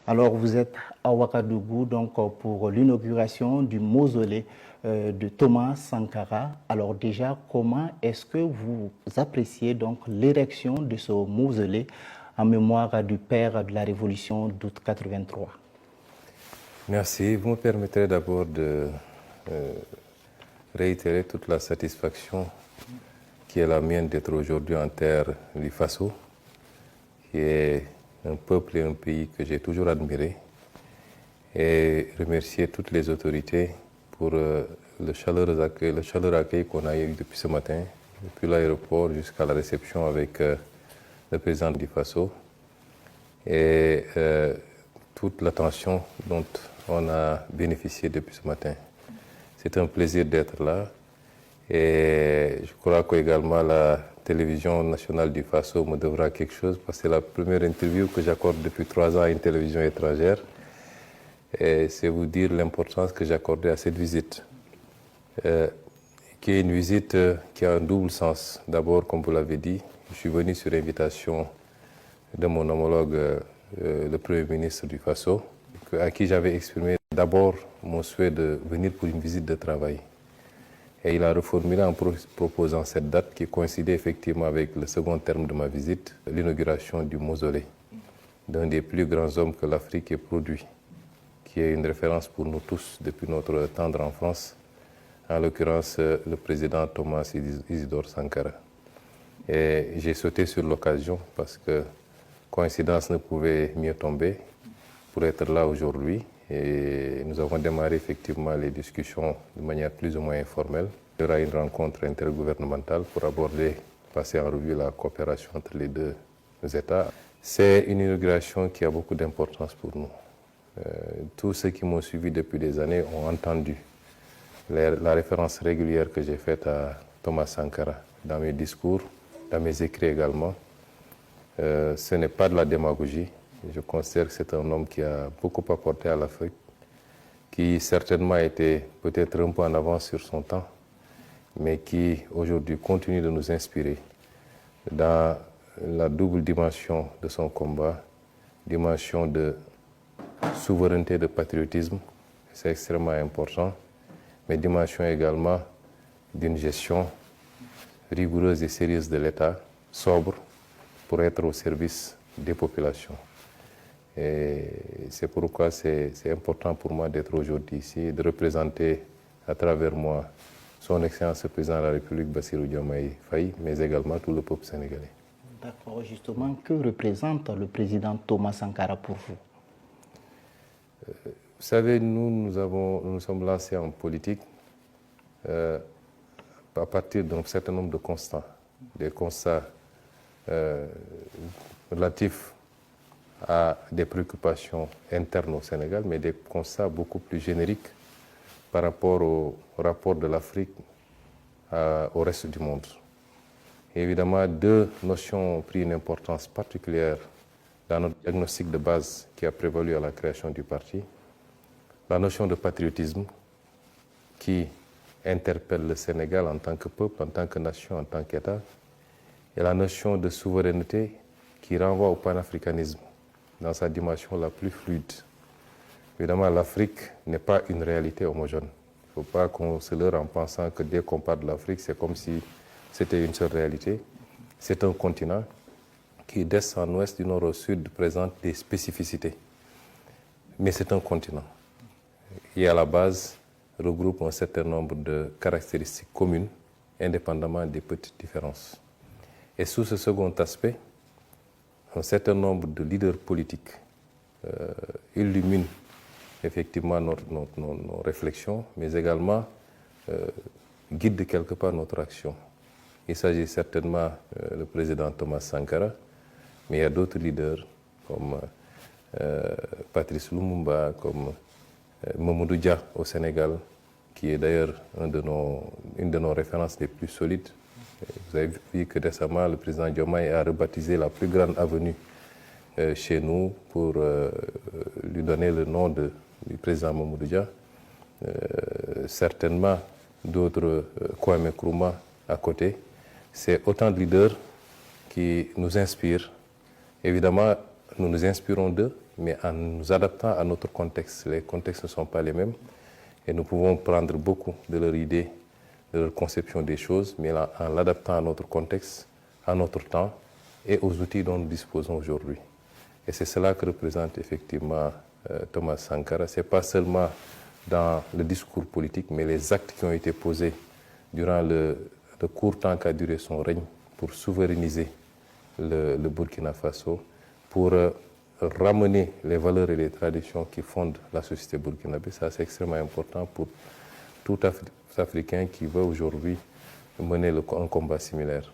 Alors, vous êtes à Ouagadougou donc, pour l'inauguration du mausolée de Thomas Sankara. Alors déjà, comment est-ce que vous appréciez donc l'érection de ce mausolée en mémoire du père de la Révolution d'août 83? Merci. Vous me permettrez d'abord de réitérer toute la satisfaction qui est la mienne d'être aujourd'hui en terre du Faso, qui est un peuple et un pays que j'ai toujours admiré, et remercier toutes les autorités pour le chaleureux accueil qu'on a eu depuis ce matin, depuis l'aéroport jusqu'à la réception avec le président du Faso, et toute l'attention dont on a bénéficié depuis ce matin. C'est un plaisir d'être là, et je crois qu'également la télévision nationale du Faso me devra quelque chose, parce que c'est la première interview que j'accorde depuis 3 ans à une télévision étrangère. Et c'est vous dire l'importance que j'accordais à cette visite, qui est une visite qui a un double sens. D'abord, comme vous l'avez dit, je suis venu sur invitation de mon homologue, le Premier ministre du Faso, à qui j'avais exprimé d'abord mon souhait de venir pour une visite de travail. Et il a reformulé en proposant cette date qui coïncidait effectivement avec le second terme de ma visite, l'inauguration du mausolée d'un des plus grands hommes que l'Afrique ait produit, qui est une référence pour nous tous depuis notre tendre enfance, en l'occurrence le président Thomas Isidore Sankara. Et j'ai sauté sur l'occasion parce que coïncidence ne pouvait mieux tomber pour être là aujourd'hui. Et nous avons démarré effectivement les discussions de manière plus ou moins informelle. Il y aura une rencontre intergouvernementale pour aborder, passer en revue la coopération entre les deux États. C'est une inauguration qui a beaucoup d'importance pour nous. Tous ceux qui m'ont suivi depuis des années ont entendu la référence régulière que j'ai faite à Thomas Sankara dans mes discours, dans mes écrits également. Ce n'est pas de la démagogie. Je considère que c'est un homme qui a beaucoup apporté à l'Afrique, qui certainement était peut-être un peu en avance sur son temps, mais qui aujourd'hui continue de nous inspirer dans la double dimension de son combat, dimension de souveraineté, de patriotisme, c'est extrêmement important, mais dimension également d'une gestion rigoureuse et sérieuse de l'État, sobre, pour être au service des populations. Et c'est pourquoi c'est important pour moi d'être aujourd'hui ici, de représenter à travers moi son Excellence le Président de la République, Bassirou Diomaye Faye, mais également tout le peuple sénégalais. D'accord, justement, que représente le président Thomas Sankara pour vous? Vous savez, nous sommes lancés en politique à partir d'un certain nombre de constats, des constats relatifs à des préoccupations internes au Sénégal, mais des constats beaucoup plus génériques par rapport au rapport de l'Afrique au reste du monde. Et évidemment, deux notions ont pris une importance particulière dans notre diagnostic de base qui a prévalu à la création du parti. La notion de patriotisme qui interpelle le Sénégal en tant que peuple, en tant que nation, en tant qu'État, et la notion de souveraineté qui renvoie au panafricanisme dans sa dimension la plus fluide. Évidemment, l'Afrique n'est pas une réalité homogène. Il ne faut pas qu'on se leurre en pensant que dès qu'on parle de l'Afrique, c'est comme si c'était une seule réalité. C'est un continent qui, d'est en ouest, du nord au sud, présente des spécificités. Mais c'est un continent qui, à la base, regroupe un certain nombre de caractéristiques communes, indépendamment des petites différences. Et sous ce second aspect, un certain nombre de leaders politiques illuminent effectivement nos réflexions, mais également guident quelque part notre action. Il s'agit certainement du président Thomas Sankara, mais il y a d'autres leaders comme Patrice Lumumba, comme Mamadou Dia au Sénégal, qui est d'ailleurs une de nos références les plus solides. Vous avez vu que récemment, le président Diomaye a rebaptisé la plus grande avenue chez nous pour lui donner le nom du président Mamadou Dia. Certainement d'autres, Kwame Nkrumah à côté. C'est autant de leaders qui nous inspirent. Évidemment, nous nous inspirons d'eux, mais en nous adaptant à notre contexte. Les contextes ne sont pas les mêmes et nous pouvons prendre beaucoup de leurs idées, de leur conception des choses, mais en l'adaptant à notre contexte, à notre temps et aux outils dont nous disposons aujourd'hui. Et c'est cela que représente effectivement Thomas Sankara. Ce n'est pas seulement dans le discours politique, mais les actes qui ont été posés durant le court temps qu'a duré son règne pour souverainiser le Burkina Faso, pour ramener les valeurs et les traditions qui fondent la société burkinabé. Ça, c'est extrêmement important pour tout Africain qui veut aujourd'hui mener un combat similaire.